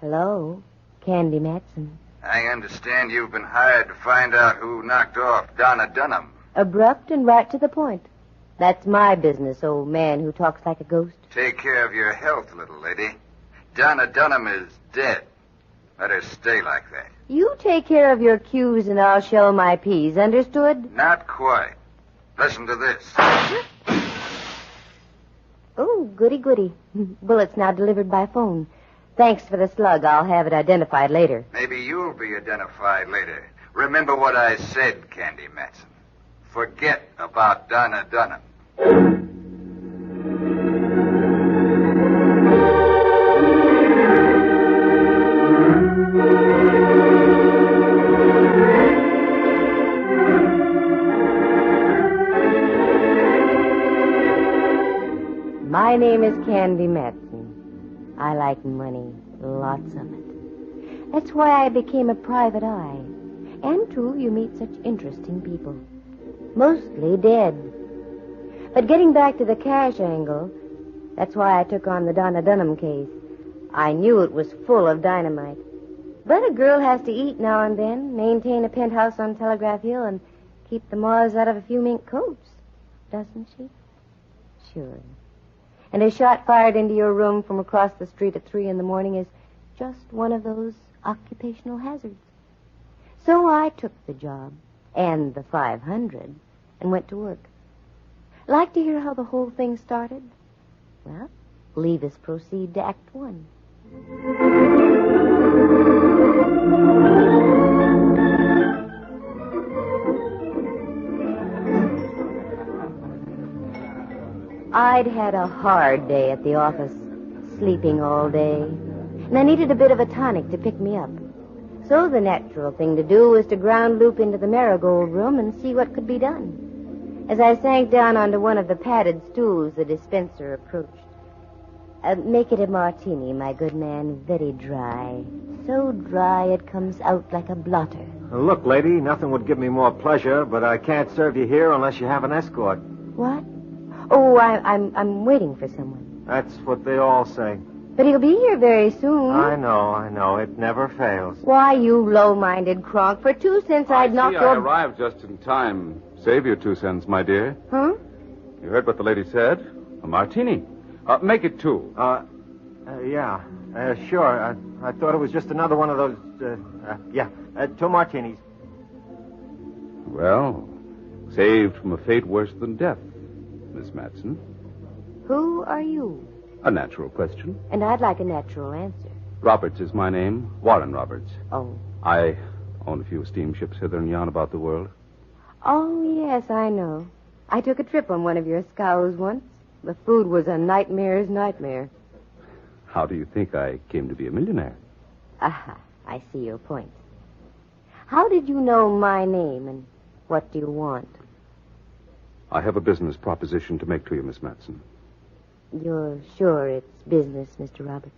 Hello, Candy Matson. I understand you've been hired to find out who knocked off Donna Dunham. Abrupt and right to the point. That's my business, old man who talks like a ghost. Take care of your health, little lady. Donna Dunham is dead. Let her stay like that. You take care of your Q's and I'll shell my P's, understood? Not quite. Listen to this. Oh, goody. Bullets now delivered by phone. Thanks for the slug. I'll have it identified later. Maybe you'll be identified later. Remember what I said, Candy Matson. Forget about Donna Dunham. My name is Candy Matson. I like money, lots of it. That's why I became a private eye. And, too, you meet such interesting people. Mostly dead. But getting back to the cash angle, that's why I took on the Donna Dunham case. I knew it was full of dynamite. But a girl has to eat now and then, maintain a penthouse on Telegraph Hill, and keep the moths out of a few mink coats. Doesn't she? Sure. And a shot fired into your room from across the street at 3 a.m. is just one of those occupational hazards. So I took the job, and the 500, and went to work. Like to hear how the whole thing started? Well, leave us proceed to Act 1. I'd had a hard day at the office, sleeping all day, and I needed a bit of a tonic to pick me up. So the natural thing to do was to ground loop into the marigold room and see what could be done. As I sank down onto one of the padded stools, the dispenser approached. Make it a martini, my good man, very dry. So dry it comes out like a blotter. Look, lady, nothing would give me more pleasure, but I can't serve you here unless you have an escort. What? Oh, I'm waiting for someone. That's what they all say. But he'll be here very soon. I know. It never fails. Why, you low-minded cronk. For 2 cents I'd knock your... I arrived just in time. Save your 2 cents, my dear. Huh? You heard what the lady said? A martini. Make it 2. Yeah. Sure. I thought it was just another one of those, 2 martinis. Well, saved from a fate worse than death, Miss Matson. Who are you? A natural question. And I'd like a natural answer. Roberts is my name. Warren Roberts. Oh. I own a few steamships hither and yon about the world. Oh, yes, I know. I took a trip on one of your scows once. The food was a nightmare's nightmare. How do you think I came to be a millionaire? Aha, I see your point. How did you know my name, and what do you want? I have a business proposition to make to you, Miss Matson. You're sure it's business, Mr. Roberts?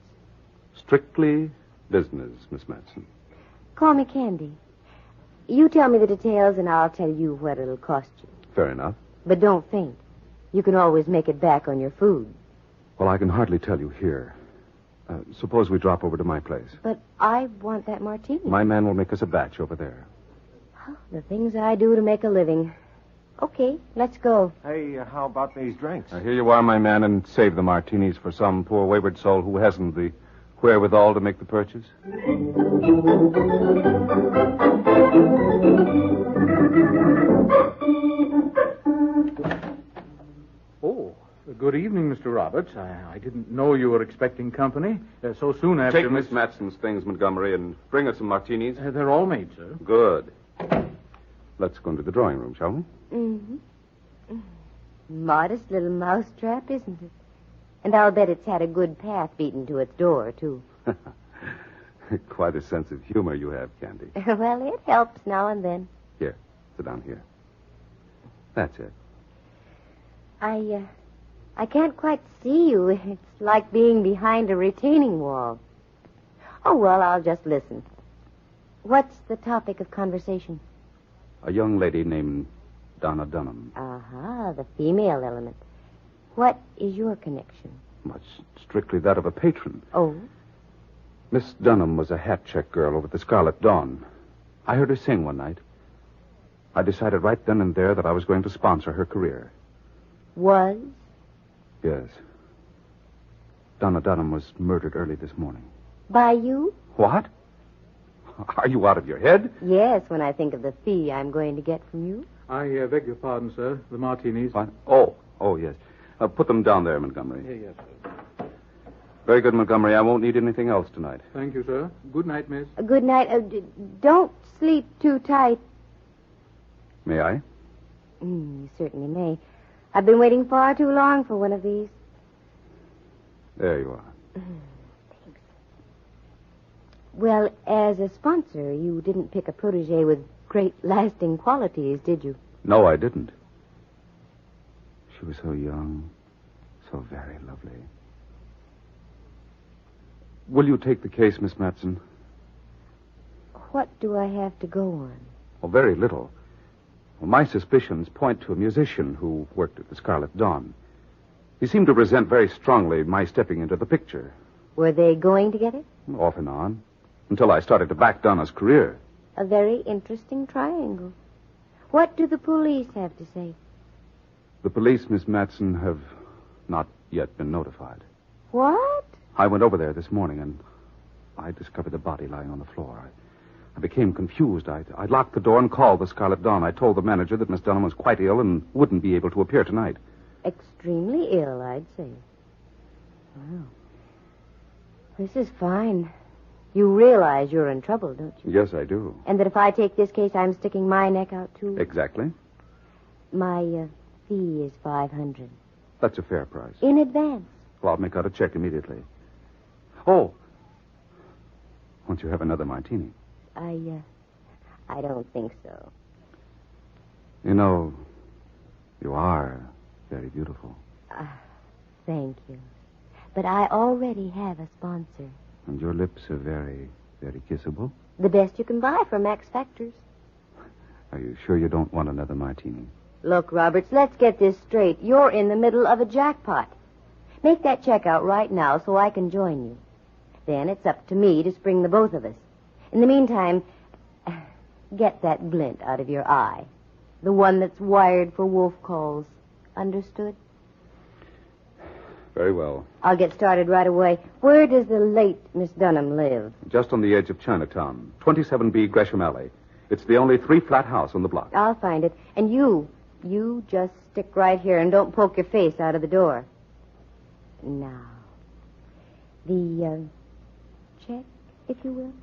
Strictly business, Miss Matson. Call me Candy. You tell me the details, and I'll tell you what it'll cost you. Fair enough. But don't faint. You can always make it back on your food. Well, I can hardly tell you here. Suppose we drop over to my place. But I want that martini. My man will make us a batch over there. Oh, the things I do to make a living. Okay, let's go. Hey, how about these drinks? Here you are, my man, and save the martinis for some poor wayward soul who hasn't the wherewithal to make the purchase. Oh, good evening, Mr. Roberts. I didn't know you were expecting company so soon after... Take Miss Matson's things, Montgomery, and bring us some martinis. They're all made, sir. Good. Let's go into the drawing room, shall we? Mm-hmm. Modest little mousetrap, isn't it? And I'll bet it's had a good path beaten to its door, too. Quite a sense of humor you have, Candy. Well, it helps now and then. Here, sit down here. That's it. I can't quite see you. It's like being behind a retaining wall. Oh, well, I'll just listen. What's the topic of conversation? A young lady named Donna Dunham. The female element. What is your connection? Much strictly that of a patron. Oh? Miss Dunham was a hat check girl over at the Scarlet Dawn. I heard her sing one night. I decided right then and there that I was going to sponsor her career. Was? Yes. Donna Dunham was murdered early this morning. By you? What? Are you out of your head? Yes, when I think of the fee I'm going to get from you. I beg your pardon, sir. The martinis. What? Oh, yes. Put them down there, Montgomery. Yes, sir. Very good, Montgomery. I won't need anything else tonight. Thank you, sir. Good night, miss. Good night. Don't sleep too tight. May I? You certainly may. I've been waiting far too long for one of these. There you are. Thanks. Well, as a sponsor, you didn't pick a protege with great lasting qualities, did you? No, I didn't. She was so young, so very lovely. Will you take the case, Miss Matson? What do I have to go on? Oh, very little. Well, my suspicions point to a musician who worked at the Scarlet Dawn. He seemed to resent very strongly my stepping into the picture. Were they going together? Off and on. Until I started to back Donna's career. A very interesting triangle. What do the police have to say? The police, Miss Matson, have not yet been notified. What? I went over there this morning, and I discovered the body lying on the floor. I became confused. I locked the door and called the Scarlet Dawn. I told the manager that Miss Dunham was quite ill and wouldn't be able to appear tonight. Extremely ill, I'd say. Well, this is fine. You realize you're in trouble, don't you? Yes, I do. And that if I take this case, I'm sticking my neck out, too? Exactly. My fee is $500. That's a fair price. In advance. Well, I'll make out a check immediately. Oh. Won't you have another martini? I don't think so. You know, you are very beautiful. Thank you. But I already have a sponsor. And your lips are very, very kissable. The best you can buy from Max Factors. Are you sure you don't want another martini? Look, Roberts, let's get this straight. You're in the middle of a jackpot. Make that check out right now so I can join you. Then it's up to me to spring the both of us. In the meantime, get that glint out of your eye. The one that's wired for wolf calls. Understood? Very well. I'll get started right away. Where does the late Miss Dunham live? Just on the edge of Chinatown. 27B Gresham Alley. It's the only 3-flat house on the block. I'll find it. And you just stick right here and don't poke your face out of the door. Now, the check, if you will.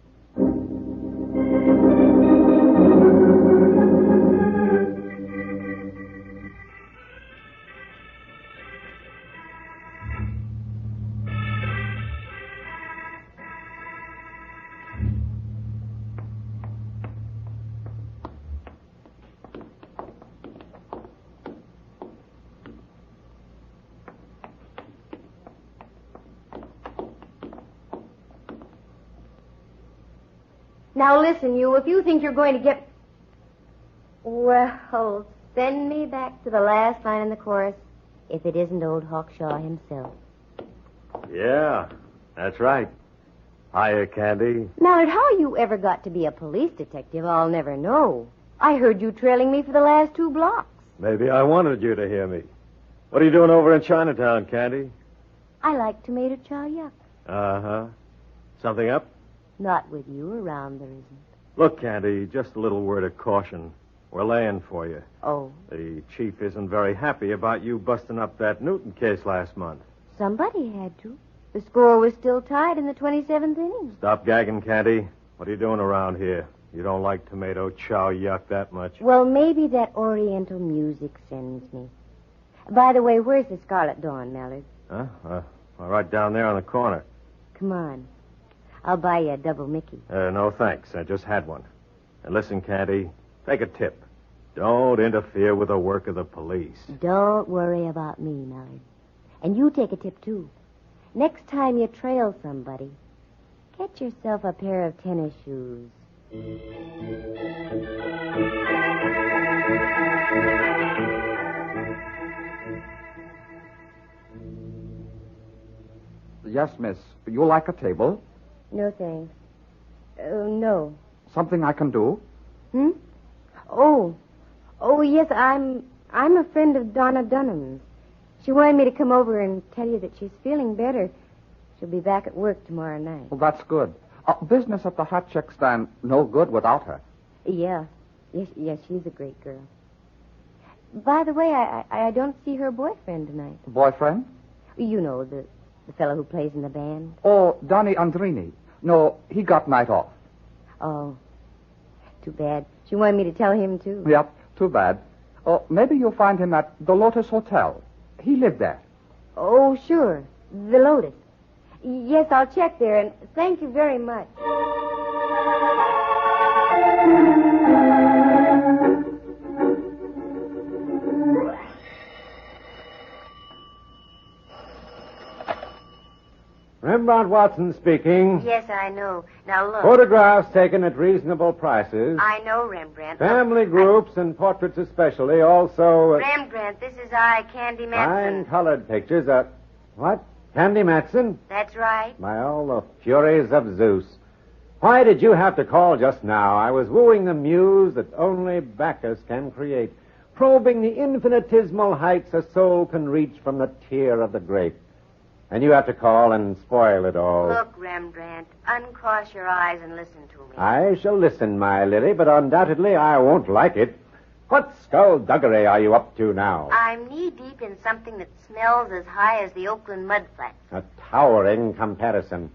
Now listen, you, if you think you're going to get... Well, send me back to the last line in the chorus, if it isn't old Hawkshaw himself. Yeah, that's right. Hiya, Candy. Mallard, how you ever got to be a police detective, I'll never know. I heard you trailing me for the last 2 blocks. Maybe I wanted you to hear me. What are you doing over in Chinatown, Candy? I like tomato chow yuck. Uh-huh. Something up? Not with you around, there isn't. Look, Candy, just a little word of caution. We're laying for you. Oh, The chief isn't very happy about you busting up that Newton case last month. somebody had to. The score was still tied in the 27th inning. Stop gagging, Candy. What are you doing around here? You don't like tomato chow yuck that much. Well, maybe that Oriental music sends me. By the way, where's the Scarlet Dawn, Mallard? Huh? Right down there on the corner. Come on. I'll buy you a double Mickey. No, thanks. I just had one. And listen, Candy, take a tip. Don't interfere with the work of the police. Don't worry about me, Mallard. And you take a tip, too. Next time you trail somebody, get yourself a pair of tennis shoes. Yes, miss. You like a table? No, thanks. No. Something I can do? Hmm? Oh, yes, I'm a friend of Donna Dunham's. She wanted me to come over and tell you that she's feeling better. She'll be back at work tomorrow night. Well, that's good. Business at the hot chick stand no good without her. Yeah. Yes, she's a great girl. By the way, I don't see her boyfriend tonight. Boyfriend? You know, the fellow who plays in the band. Oh, Donny Andrini. No, he got night off. Oh, too bad. She wanted me to tell him, too. Yep, too bad. Oh, maybe you'll find him at the Lotus Hotel. He lived there. Oh, sure. The Lotus. Yes, I'll check there, and thank you very much. Rembrandt Watson speaking. Yes, I know. Now, look. Photographs taken at reasonable prices. I know, Rembrandt. Family groups and portraits especially. Also... Rembrandt, this is I, Candy Matson. fine colored pictures. What? Candy Matson? That's right. By all the furies of Zeus. Why did you have to call just now? I was wooing the muse that only Bacchus can create, probing the infinitesimal heights a soul can reach from the tear of the grape. And you have to call and spoil it all. Look, Rembrandt, uncross your eyes and listen to me. I shall listen, my Lily, but undoubtedly I won't like it. What skullduggery are you up to now? I'm knee-deep in something that smells as high as the Oakland mudflats. A towering comparison.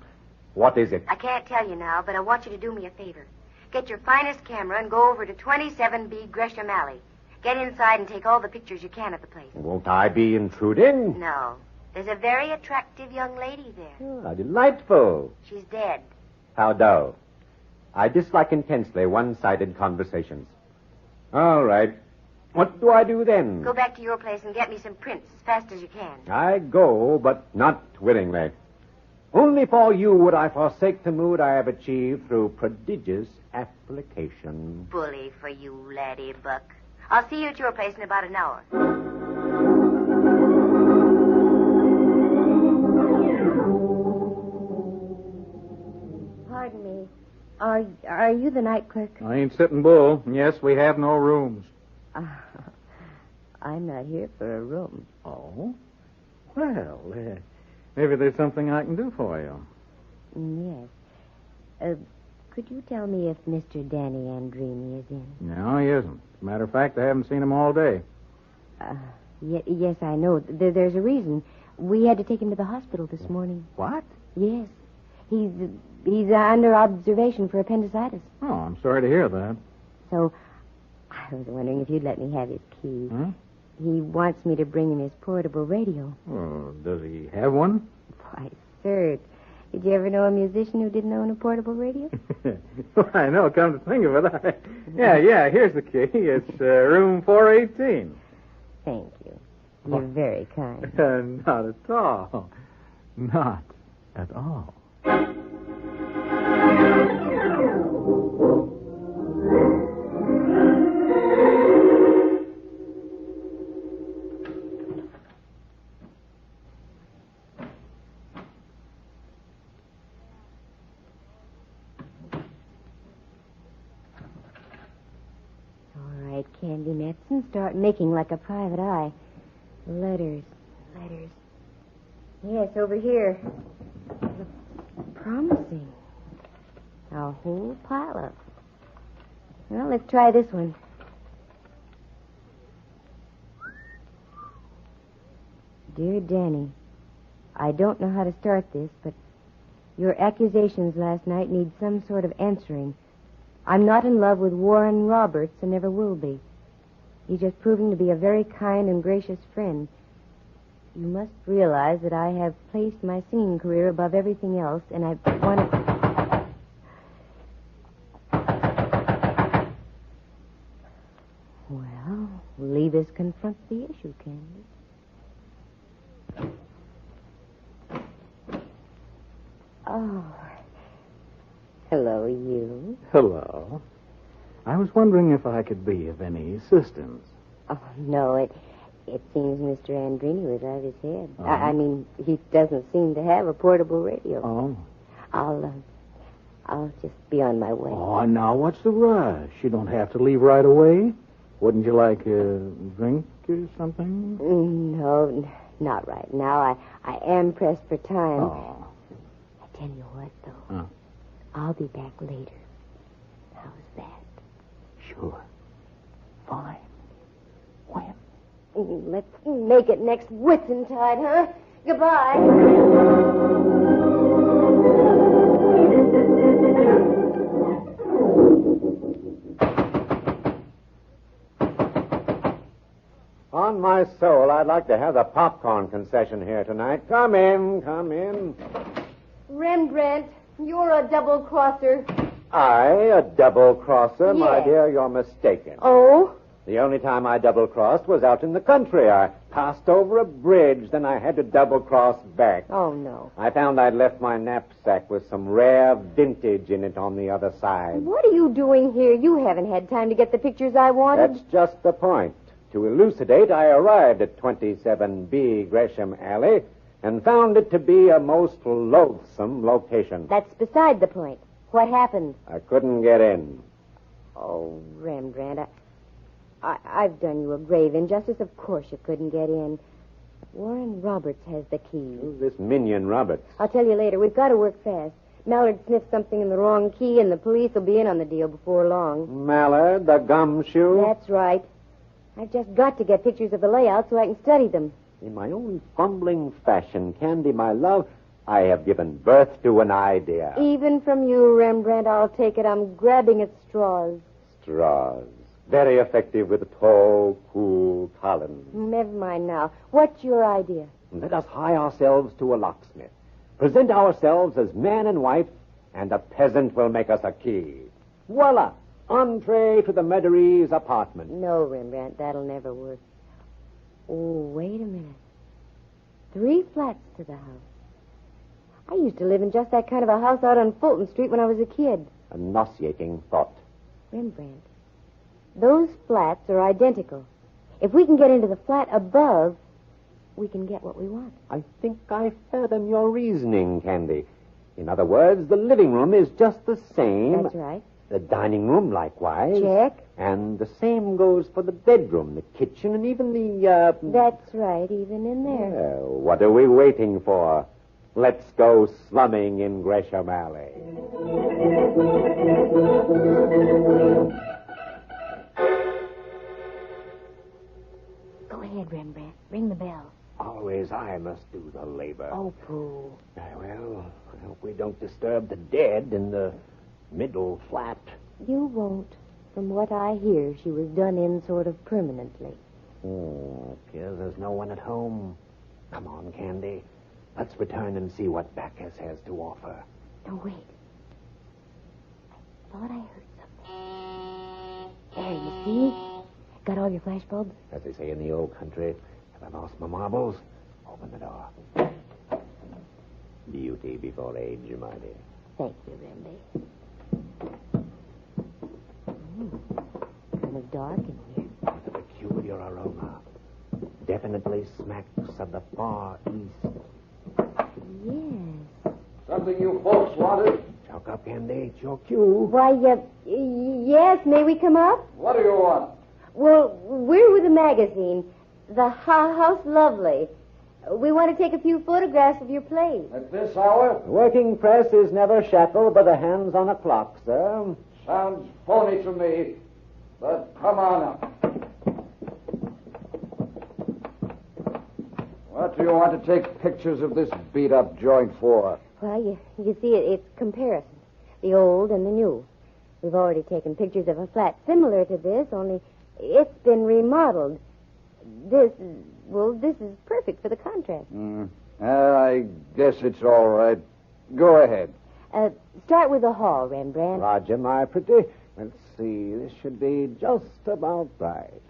What is it? I can't tell you now, but I want you to do me a favor. Get your finest camera and go over to 27B Gresham Alley. Get inside and take all the pictures you can of the place. Won't I be intruding? No. There's a very attractive young lady there. Ah, delightful. She's dead. How dull. I dislike intensely one-sided conversations. All right. What do I do then? Go back to your place and get me some prints as fast as you can. I go, but not willingly. Only for you would I forsake the mood I have achieved through prodigious application. Bully for you, laddie buck. I'll see you at your place in about an hour. Pardon me. Are you the night clerk? I ain't sitting bull. Yes, we have no rooms. I'm not here for a room. Oh? Well, maybe there's something I can do for you. Yes. Could you tell me if Mr. Danny Andrini is in? No, he isn't. As a matter of fact, I haven't seen him all day. Yes, I know. There's a reason. We had to take him to the hospital this morning. What? Yes. He's under observation for appendicitis. Oh, I'm sorry to hear that. So, I was wondering if you'd let me have his key. Huh? He wants me to bring him his portable radio. Oh, does he have one? Why, sir, did you ever know a musician who didn't own a portable radio? Well, I know, come to think of it. Yeah, here's the key. It's room 418. Thank you. You're very kind. Not at all. Not at all. Candy Matson, start making like a private eye. Letters. Yes, over here. Promising. A whole pile of. Well, let's try this one. Dear Danny, I don't know how to start this, but your accusations last night need some sort of answering. I'm not in love with Warren Roberts and never will be. He's just proving to be a very kind and gracious friend. You must realize that I have placed my singing career above everything else, and I want to... Well, Levis confronts the issue, Candy. Oh. Hello, you. Hello. I was wondering if I could be of any assistance. Oh, no, it seems Mr. Andrini was out of his head. Oh. I mean, he doesn't seem to have a portable radio. Oh. I'll I'll just be on my way. Oh, now what's the rush? You don't have to leave right away. Wouldn't you like a drink or something? No, not right now. I am pressed for time. Oh. I tell you what, though. Huh? I'll be back later. How's that? Sure. Fine. When? Let's make it next Whitsuntide, huh? Goodbye. On my soul, I'd like to have the popcorn concession here tonight. Come in, come in. Rembrandt, you're a double-crosser. A double-crosser? My Yes. dear, you're mistaken. Oh? The only time I double-crossed was out in the country. I passed over a bridge, then I had to double-cross back. Oh, no. I found I'd left my knapsack with some rare vintage in it on the other side. What are you doing here? You haven't had time to get the pictures I wanted. That's just the point. To elucidate, I arrived at 27B Gresham Alley and found it to be a most loathsome location. That's beside the point. What happened? I couldn't get in. Oh, Rembrandt, I've done you a grave injustice. Of course you couldn't get in. Warren Roberts has the key. Who's this minion Roberts? I'll tell you later. We've got to work fast. Mallard sniffed something in the wrong key, and the police will be in on the deal before long. Mallard, the gumshoe? That's right. I've just got to get pictures of the layout so I can study them. In my own fumbling fashion, Candy, my love, I have given birth to an idea. Even from you, Rembrandt, I'll take it. I'm grabbing at straws. Straws. Very effective with tall, cool columns. Never mind now. What's your idea? Let us hie ourselves to a locksmith. Present ourselves as man and wife, and a peasant will make us a key. Voila! Entree to the Meadery's apartment. No, Rembrandt, that'll never work. Oh, wait a minute. 3 flats to the house. I used to live in just that kind of a house out on Fulton Street when I was a kid. A nauseating thought. Rembrandt, those flats are identical. If we can get into the flat above, we can get what we want. I think I fathom your reasoning, Candy. In other words, the living room is just the same. That's right. The dining room, likewise. Check. And the same goes for the bedroom, the kitchen, and even the, That's right, even in there. Well, what are we waiting for? Let's go slumming in Gresham Alley. Go ahead, Rembrandt. Ring the bell. Always I must do the labor. Oh, pooh. Well, I hope we don't disturb the dead in the middle flat. You won't. From what I hear, she was done in sort of permanently. Oh, appears there's no one at home. Come on, Candy. Let's return and see what Bacchus has to offer. No, wait. I thought I heard something. There, you see? Got all your flash bulbs? As they say in the old country, have I lost my marbles? Open the door. Beauty before age, my dear. Thank you, Remby. Kind of dark in here. With a peculiar aroma. Definitely smacks of the Far East. Yes. Something you folks wanted? Chalk up, Candy. It's your cue. Why, yes, may we come up? What do you want? Well, we're with a magazine, The House Lovely. We want to take a few photographs of your place. At this hour? The working press is never shackled by the hands on a clock, sir. Sounds phony to me, but come on up. What do you want to take pictures of this beat-up joint for? Well, you see, it's comparison. The old and the new. We've already taken pictures of a flat similar to this, only it's been remodeled. This is perfect for the contrast. I guess it's all right. Go ahead. Start with the hall, Rembrandt. Roger, my pretty. Let's see. This should be just about right.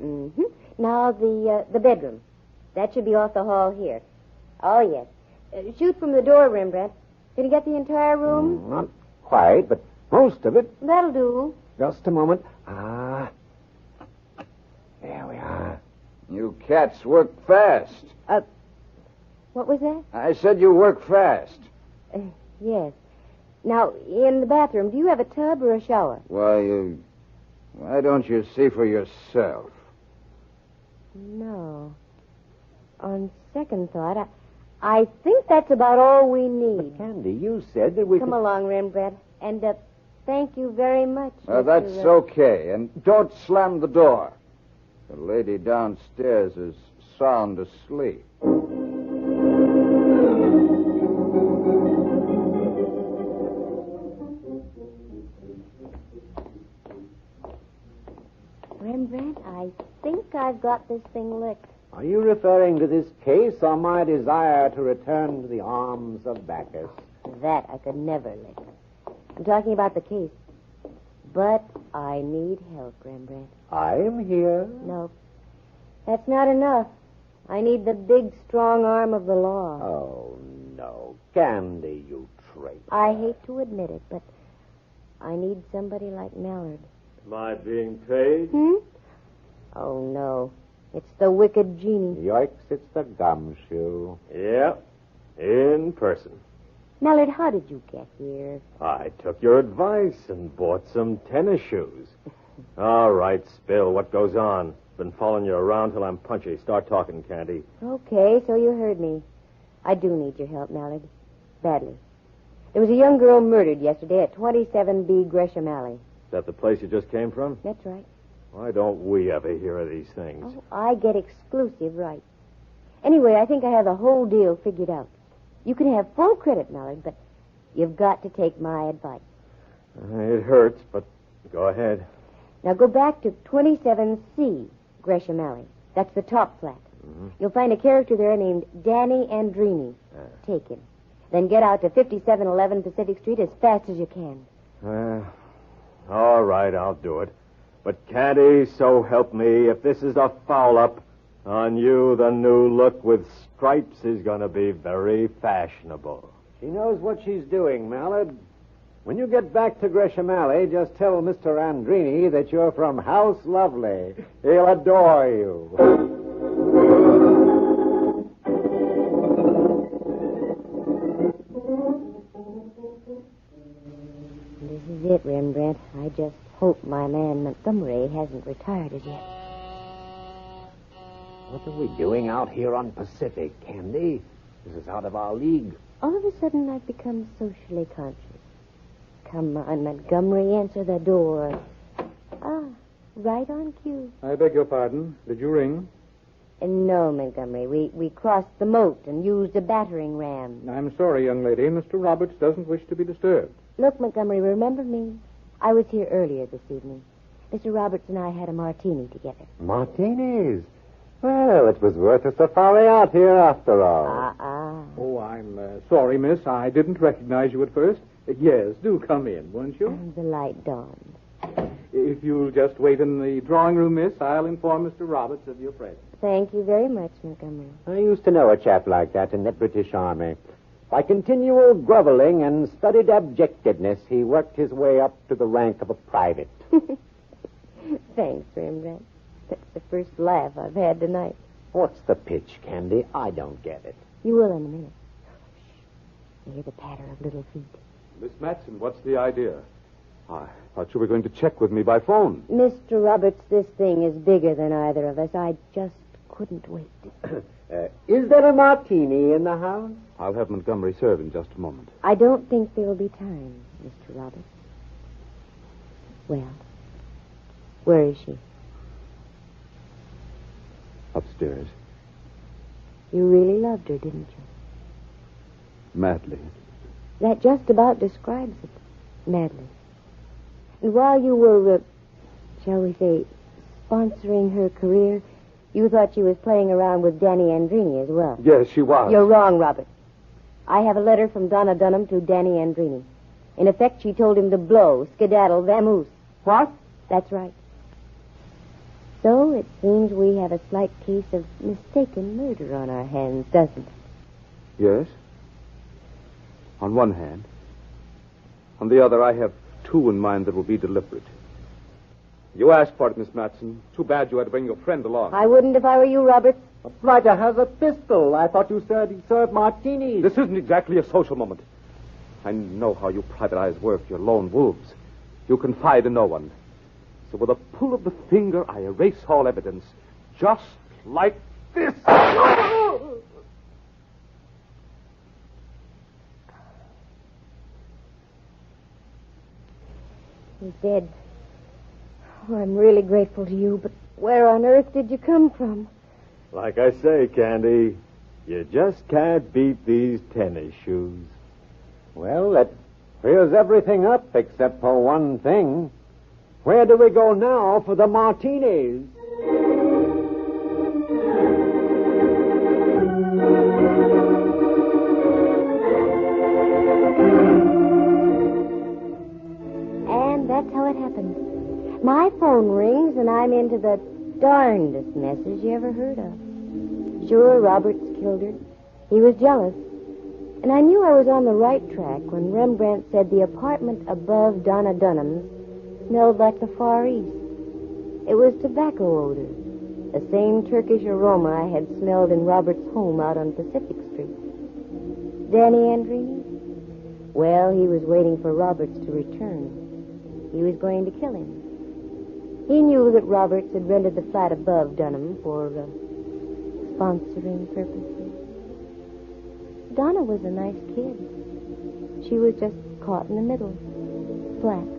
Mm-hmm. Now, the bedroom. That should be off the hall here. Oh, yes. Shoot from the door, Rembrandt. Did you get the entire room? Not quite, but most of it. That'll do. Just a moment. Ah. There we are. You cats work fast. What was that? I said you work fast. Yes. Now, in the bathroom, do you have a tub or a shower? Why don't you see for yourself? No. On second thought, I think that's about all we need. But Candy, you said that we Come could... along, Rembrandt. And thank you very much. That's Mr. okay. And don't slam the door. The lady downstairs is sound asleep. Rembrandt, I think I've got this thing licked. Are you referring to this case or my desire to return to the arms of Bacchus? That I could never lick. I'm talking about the case. But I need help, Rembrandt. I'm here. No. That's not enough. I need the big, strong arm of the law. Oh, no. Candy, you traitor. I hate to admit it, but I need somebody like Mallard. Am I being paid? Oh, no. It's the wicked genie. Yoicks, it's the gumshoe. Yeah, in person. Mallard, how did you get here? I took your advice and bought some tennis shoes. All right, Spill, what goes on? Been following you around till I'm punchy. Start talking, Candy. Okay, so you heard me. I do need your help, Mallard. Badly. There was a young girl murdered yesterday at 27B Gresham Alley. Is that the place you just came from? That's right. Why don't we ever hear of these things? Oh, I get exclusive rights. Anyway, I think I have the whole deal figured out. You can have full credit, Mallard, but you've got to take my advice. It hurts, but go ahead. Now go back to 27C Gresham Alley. That's the top flat. Mm-hmm. You'll find a character there named Danny Andrini. Take him. Then get out to 5711 Pacific Street as fast as you can. All right, I'll do it. But Candy, so help me, if this is a foul-up, on you the new look with stripes is going to be very fashionable. She knows what she's doing, Mallard. When you get back to Gresham Alley, just tell Mr. Andrini that you're from House Lovely. He'll adore you. This is it, Rembrandt. I just hope my man Montgomery hasn't retired as yet. What are we doing out here on Pacific, Candy? This is out of our league. All of a sudden, I've become socially conscious. Come on, Montgomery, answer the door. Ah, right on cue. I beg your pardon. Did you ring? No, Montgomery. We crossed the moat and used a battering ram. I'm sorry, young lady. Mr. Roberts doesn't wish to be disturbed. Look, Montgomery, remember me? I was here earlier this evening. Mr. Roberts and I had a martini together. Martinis? Well, it was worth a safari out here after all. Oh, I'm sorry, miss. I didn't recognize you at first. Yes, do come in, won't you? The light dawned. If you'll just wait in the drawing room, miss, I'll inform Mr. Roberts of your presence. Thank you very much, Montgomery. I used to know a chap like that in the British Army. By continual groveling and studied abjectedness, he worked his way up to the rank of a private. Thanks, Rembrandt. That's the first laugh I've had tonight. What's the pitch, Candy? I don't get it. You will in a minute. Shh. You hear the patter of little feet. Miss Matson, what's the idea? I thought you were going to check with me by phone. Mr. Roberts, this thing is bigger than either of us. I just couldn't wait. Is there a martini in the house? I'll have Montgomery serve in just a moment. I don't think there'll be time, Mr. Roberts. Well, where is she? Upstairs. You really loved her, didn't you? Madly. That just about describes it. Madly. And while you were, shall we say, sponsoring her career, you thought she was playing around with Danny Andrini as well. Yes, she was. You're wrong, Robert. I have a letter from Donna Dunham to Danny Andrini. In effect, she told him to blow, skedaddle, vamoose. What? That's right. So it seems we have a slight case of mistaken murder on our hands, doesn't it? Yes. On one hand. On the other, I have two in mind that will be deliberate. You asked for it, Miss Matson. Too bad you had to bring your friend along. I wouldn't if I were you, Robert. The writer has a pistol. I thought you said he served martinis. This isn't exactly a social moment. I know how you private eyes work. You're lone wolves. You confide in no one. So with a pull of the finger, I erase all evidence. Just like this. He's dead. Oh, I'm really grateful to you, but where on earth did you come from? Like I say, Candy, you just can't beat these tennis shoes. Well, that clears everything up except for one thing. Where do we go now for the martinis? And that's how it happened. My phone rings, and I'm into the darndest messes you ever heard of. Sure, Roberts killed her. He was jealous. And I knew I was on the right track when Rembrandt said the apartment above Donna Dunham's smelled like the Far East. It was tobacco odor, the same Turkish aroma I had smelled in Robert's home out on Pacific Street. Danny Andrini? Well, he was waiting for Roberts to return. He was going to kill him. He knew that Roberts had rented the flat above Dunham for sponsoring purposes. Donna was a nice kid. She was just caught in the middle, flat.